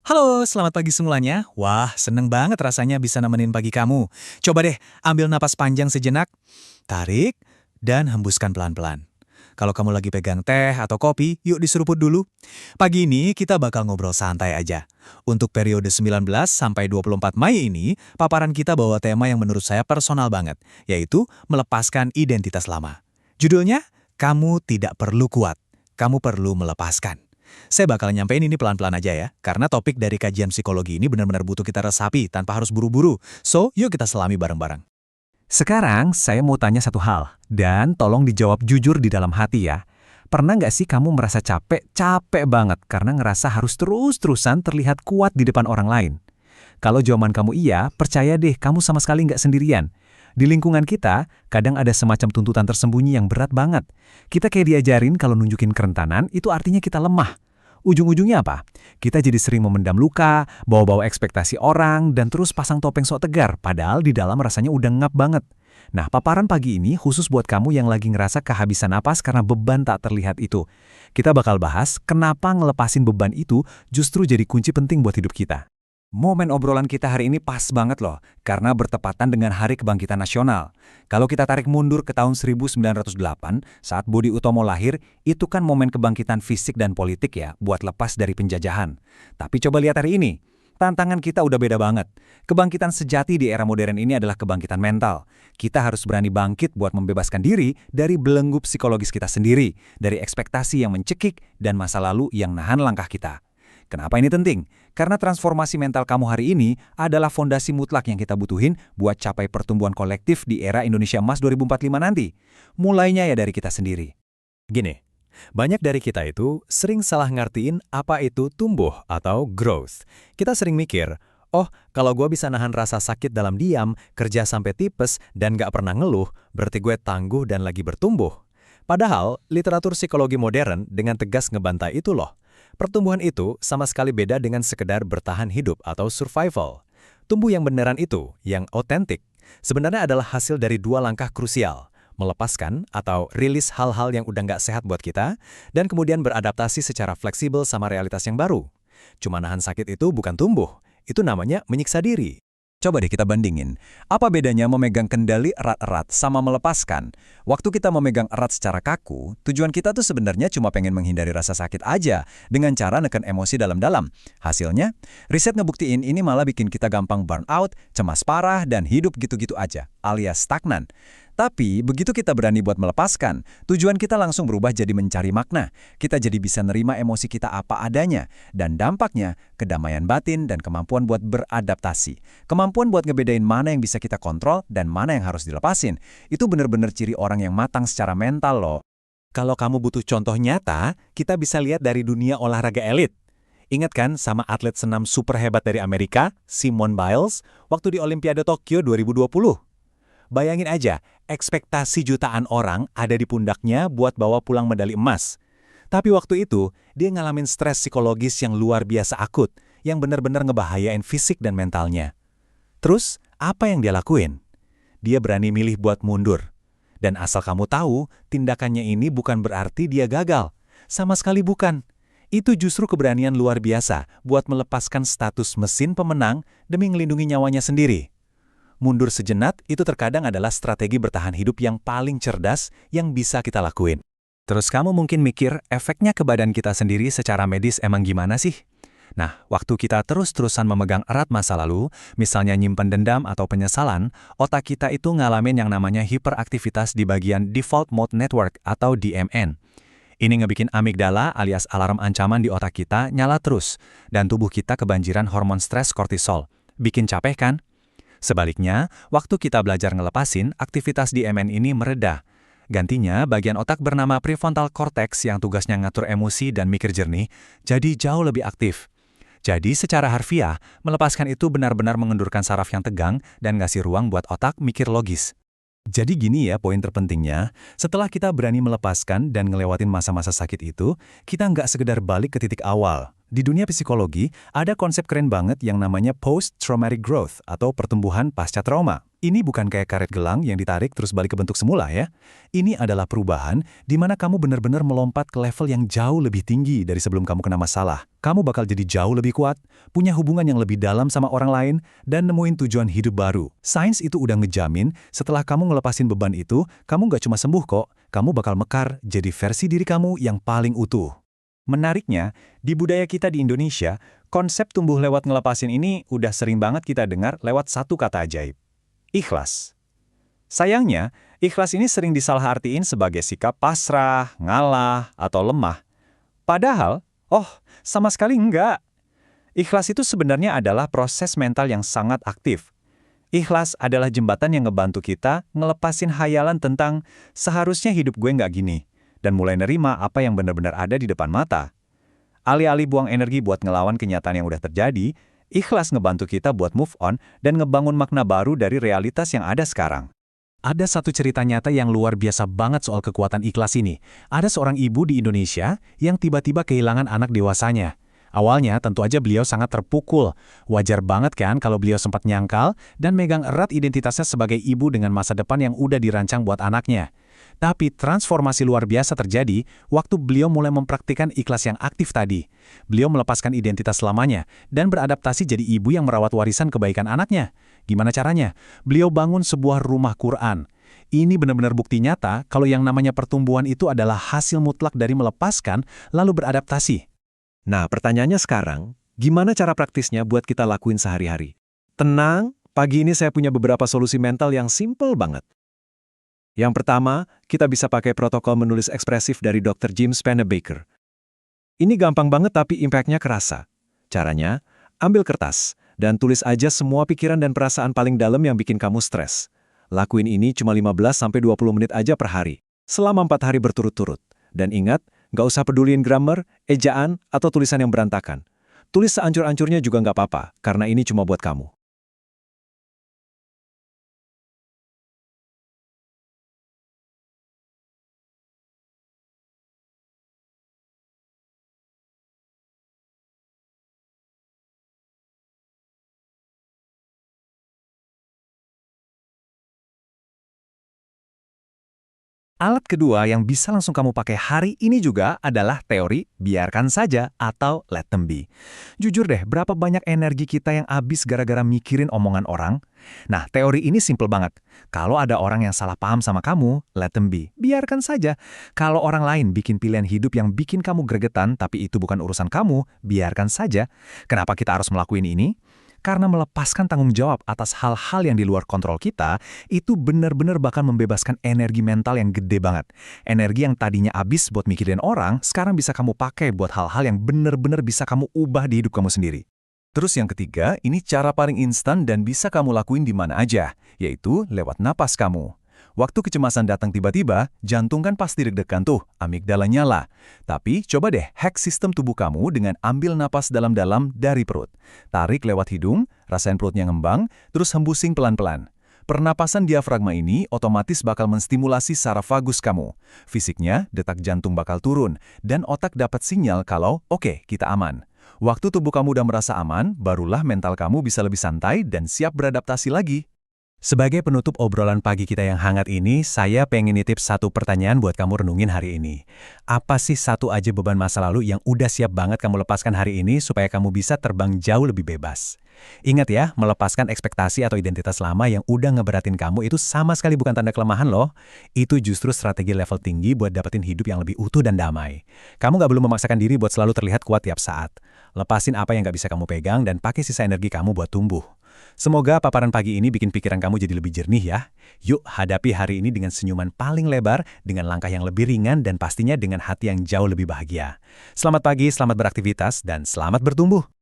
Halo, selamat pagi semuanya. Wah, seneng banget rasanya bisa nemenin pagi kamu. Coba deh, ambil napas panjang sejenak, tarik, dan hembuskan pelan-pelan. Kalau kamu lagi pegang teh atau kopi, yuk diseruput dulu. Pagi ini kita bakal ngobrol santai aja. Untuk periode 19 sampai 24 Mei ini, paparan kita bawa tema yang menurut saya personal banget, yaitu melepaskan identitas lama. Judulnya, Kamu Tidak Perlu Kuat, Kamu Perlu Melepaskan. Saya bakal nyampein ini pelan-pelan aja ya, karena topik dari kajian psikologi ini benar-benar butuh kita resapi tanpa harus buru-buru. So, yuk kita selami bareng-bareng. Sekarang saya mau tanya satu hal, dan tolong dijawab jujur di dalam hati ya. Pernah nggak sih kamu merasa capek banget karena ngerasa harus terus-terusan terlihat kuat di depan orang lain? Kalau jawaban kamu iya, percaya deh kamu sama sekali nggak sendirian. Di lingkungan kita, kadang ada semacam tuntutan tersembunyi yang berat banget. Kita kayak diajarin kalau nunjukin kerentanan itu artinya kita lemah. Ujung-ujungnya apa? Kita jadi sering memendam luka, bawa-bawa ekspektasi orang, dan terus pasang topeng sok tegar, padahal di dalam rasanya udah ngap banget. Nah, paparan pagi ini khusus buat kamu yang lagi ngerasa kehabisan napas karena beban tak terlihat itu. Kita bakal bahas kenapa ngelepasin beban itu justru jadi kunci penting buat hidup kita. Momen obrolan kita hari ini pas banget loh, karena bertepatan dengan Hari Kebangkitan Nasional. Kalau kita tarik mundur ke tahun 1908, saat Budi Utomo lahir, itu kan momen kebangkitan fisik dan politik ya, buat lepas dari penjajahan. Tapi coba lihat hari ini, tantangan kita udah beda banget. Kebangkitan sejati di era modern ini adalah kebangkitan mental. Kita harus berani bangkit buat membebaskan diri dari belenggu psikologis kita sendiri, dari ekspektasi yang mencekik dan masa lalu yang nahan langkah kita. Kenapa ini penting? Karena transformasi mental kamu hari ini adalah fondasi mutlak yang kita butuhin buat capai pertumbuhan kolektif di era Indonesia Emas 2045 nanti. Mulainya ya dari kita sendiri. Gini, banyak dari kita itu sering salah ngertiin apa itu tumbuh atau growth. Kita sering mikir, oh kalau gue bisa nahan rasa sakit dalam diam, kerja sampai tipes, dan gak pernah ngeluh, berarti gue tangguh dan lagi bertumbuh. Padahal, literatur psikologi modern dengan tegas ngebantai itu loh. Pertumbuhan itu sama sekali beda dengan sekedar bertahan hidup atau survival. Tumbuh yang beneran itu, yang otentik, sebenarnya adalah hasil dari dua langkah krusial. Melepaskan atau rilis hal-hal yang udah nggak sehat buat kita, dan kemudian beradaptasi secara fleksibel sama realitas yang baru. Cuma nahan sakit itu bukan tumbuh, itu namanya menyiksa diri. Coba deh kita bandingin, apa bedanya memegang kendali erat-erat sama melepaskan? Waktu kita memegang erat secara kaku, tujuan kita tuh sebenarnya cuma pengen menghindari rasa sakit aja, dengan cara neken emosi dalam-dalam. Hasilnya, riset ngebuktiin ini malah bikin kita gampang burn out, cemas parah, dan hidup gitu-gitu aja, alias stagnan. Tapi, begitu kita berani buat melepaskan, tujuan kita langsung berubah jadi mencari makna. Kita jadi bisa nerima emosi kita apa adanya, dan dampaknya, kedamaian batin dan kemampuan buat beradaptasi. Kemampuan buat ngebedain mana yang bisa kita kontrol dan mana yang harus dilepasin. Itu bener-bener ciri orang yang matang secara mental loh. Kalau kamu butuh contoh nyata, kita bisa lihat dari dunia olahraga elit. Ingat kan sama atlet senam super hebat dari Amerika, Simone Biles, waktu di Olimpiade Tokyo 2020? Bayangin aja, ekspektasi jutaan orang ada di pundaknya buat bawa pulang medali emas. Tapi waktu itu, dia ngalamin stres psikologis yang luar biasa akut, yang benar-benar ngebahayain fisik dan mentalnya. Terus, apa yang dia lakuin? Dia berani milih buat mundur. Dan asal kamu tahu, tindakannya ini bukan berarti dia gagal. Sama sekali bukan. Itu justru keberanian luar biasa buat melepaskan status mesin pemenang demi ngelindungi nyawanya sendiri. Mundur sejenak itu terkadang adalah strategi bertahan hidup yang paling cerdas yang bisa kita lakuin. Terus kamu mungkin mikir, efeknya ke badan kita sendiri secara medis emang gimana sih? Nah, waktu kita terus-terusan memegang erat masa lalu, misalnya nyimpen dendam atau penyesalan, otak kita itu ngalamin yang namanya hiperaktivitas di bagian Default Mode Network atau DMN. Ini ngebikin amigdala alias alarm ancaman di otak kita nyala terus, dan tubuh kita kebanjiran hormon stres kortisol. Bikin capek kan? Sebaliknya, waktu kita belajar ngelepasin, aktivitas DMN ini mereda. Gantinya, bagian otak bernama prefrontal cortex yang tugasnya ngatur emosi dan mikir jernih, jadi jauh lebih aktif. Jadi secara harfiah, melepaskan itu benar-benar mengendurkan saraf yang tegang dan ngasih ruang buat otak mikir logis. Jadi gini ya poin terpentingnya, setelah kita berani melepaskan dan ngelewatin masa-masa sakit itu, kita nggak sekedar balik ke titik awal, Di dunia psikologi, ada konsep keren banget yang namanya post-traumatic growth atau pertumbuhan pasca trauma. Ini bukan kayak karet gelang yang ditarik terus balik ke bentuk semula ya. Ini adalah perubahan di mana kamu benar-benar melompat ke level yang jauh lebih tinggi dari sebelum kamu kena masalah. Kamu bakal jadi jauh lebih kuat, punya hubungan yang lebih dalam sama orang lain, dan nemuin tujuan hidup baru. Sains itu udah ngejamin setelah kamu ngelepasin beban itu, kamu nggak cuma sembuh kok, kamu bakal mekar jadi versi diri kamu yang paling utuh. Menariknya, di budaya kita di Indonesia, konsep tumbuh lewat ngelepasin ini udah sering banget kita dengar lewat satu kata ajaib. Ikhlas. Sayangnya, ikhlas ini sering disalahartiin sebagai sikap pasrah, ngalah, atau lemah. Padahal, sama sekali enggak. Ikhlas itu sebenarnya adalah proses mental yang sangat aktif. Ikhlas adalah jembatan yang ngebantu kita ngelepasin hayalan tentang seharusnya hidup gue nggak gini, dan mulai nerima apa yang benar-benar ada di depan mata. Alih-alih buang energi buat ngelawan kenyataan yang udah terjadi, ikhlas ngebantu kita buat move on dan ngebangun makna baru dari realitas yang ada sekarang. Ada satu cerita nyata yang luar biasa banget soal kekuatan ikhlas ini. Ada seorang ibu di Indonesia yang tiba-tiba kehilangan anak dewasanya. Awalnya tentu aja beliau sangat terpukul. Wajar banget kan kalau beliau sempat nyangkal dan megang erat identitasnya sebagai ibu dengan masa depan yang udah dirancang buat anaknya. Tapi transformasi luar biasa terjadi waktu beliau mulai mempraktikkan ikhlas yang aktif tadi. Beliau melepaskan identitas lamanya dan beradaptasi jadi ibu yang merawat warisan kebaikan anaknya. Gimana caranya? Beliau bangun sebuah rumah Quran. Ini benar-benar bukti nyata kalau yang namanya pertumbuhan itu adalah hasil mutlak dari melepaskan lalu beradaptasi. Nah, pertanyaannya sekarang, gimana cara praktisnya buat kita lakuin sehari-hari? Tenang, pagi ini saya punya beberapa solusi mental yang simple banget. Yang pertama, kita bisa pakai protokol menulis ekspresif dari Dr. James Pennebaker. Ini gampang banget tapi impact-nya kerasa. Caranya, ambil kertas dan tulis aja semua pikiran dan perasaan paling dalam yang bikin kamu stres. Lakuin ini cuma 15-20 menit aja per hari, selama 4 hari berturut-turut. Dan ingat, nggak usah peduliin grammar, ejaan, atau tulisan yang berantakan. Tulis seancur-ancurnya juga nggak apa-apa, karena ini cuma buat kamu. Alat kedua yang bisa langsung kamu pakai hari ini juga adalah teori biarkan saja atau let them be. Jujur deh, berapa banyak energi kita yang habis gara-gara mikirin omongan orang? Nah, teori ini simple banget. Kalau ada orang yang salah paham sama kamu, let them be. Biarkan saja. Kalau orang lain bikin pilihan hidup yang bikin kamu gregetan, tapi itu bukan urusan kamu, biarkan saja. Kenapa kita harus melakukan ini? Karena melepaskan tanggung jawab atas hal-hal yang di luar kontrol kita, itu benar-benar bakal membebaskan energi mental yang gede banget. Energi yang tadinya habis buat mikirin orang, sekarang bisa kamu pakai buat hal-hal yang benar-benar bisa kamu ubah di hidup kamu sendiri. Terus yang ketiga, ini cara paling instan dan bisa kamu lakuin di mana aja, yaitu lewat napas kamu. Waktu kecemasan datang tiba-tiba, jantung kan pasti deg-degan tuh, amigdala nyala. Tapi coba deh hack sistem tubuh kamu dengan ambil napas dalam-dalam dari perut. Tarik lewat hidung, rasain perutnya ngembang, terus hembusing pelan-pelan. Pernapasan diafragma ini otomatis bakal menstimulasi saraf vagus kamu. Fisiknya, detak jantung bakal turun, dan otak dapat sinyal kalau, oke, kita aman. Waktu tubuh kamu udah merasa aman, barulah mental kamu bisa lebih santai dan siap beradaptasi lagi. Sebagai penutup obrolan pagi kita yang hangat ini, saya pengen nitip satu pertanyaan buat kamu renungin hari ini. Apa sih satu aja beban masa lalu yang udah siap banget kamu lepaskan hari ini supaya kamu bisa terbang jauh lebih bebas? Ingat ya, melepaskan ekspektasi atau identitas lama yang udah ngeberatin kamu itu sama sekali bukan tanda kelemahan loh. Itu justru strategi level tinggi buat dapetin hidup yang lebih utuh dan damai. Kamu nggak perlu memaksakan diri buat selalu terlihat kuat tiap saat. Lepasin apa yang nggak bisa kamu pegang dan pakai sisa energi kamu buat tumbuh. Semoga paparan pagi ini bikin pikiran kamu jadi lebih jernih ya. Yuk hadapi hari ini dengan senyuman paling lebar, dengan langkah yang lebih ringan dan pastinya dengan hati yang jauh lebih bahagia. Selamat pagi, selamat beraktivitas, dan selamat bertumbuh.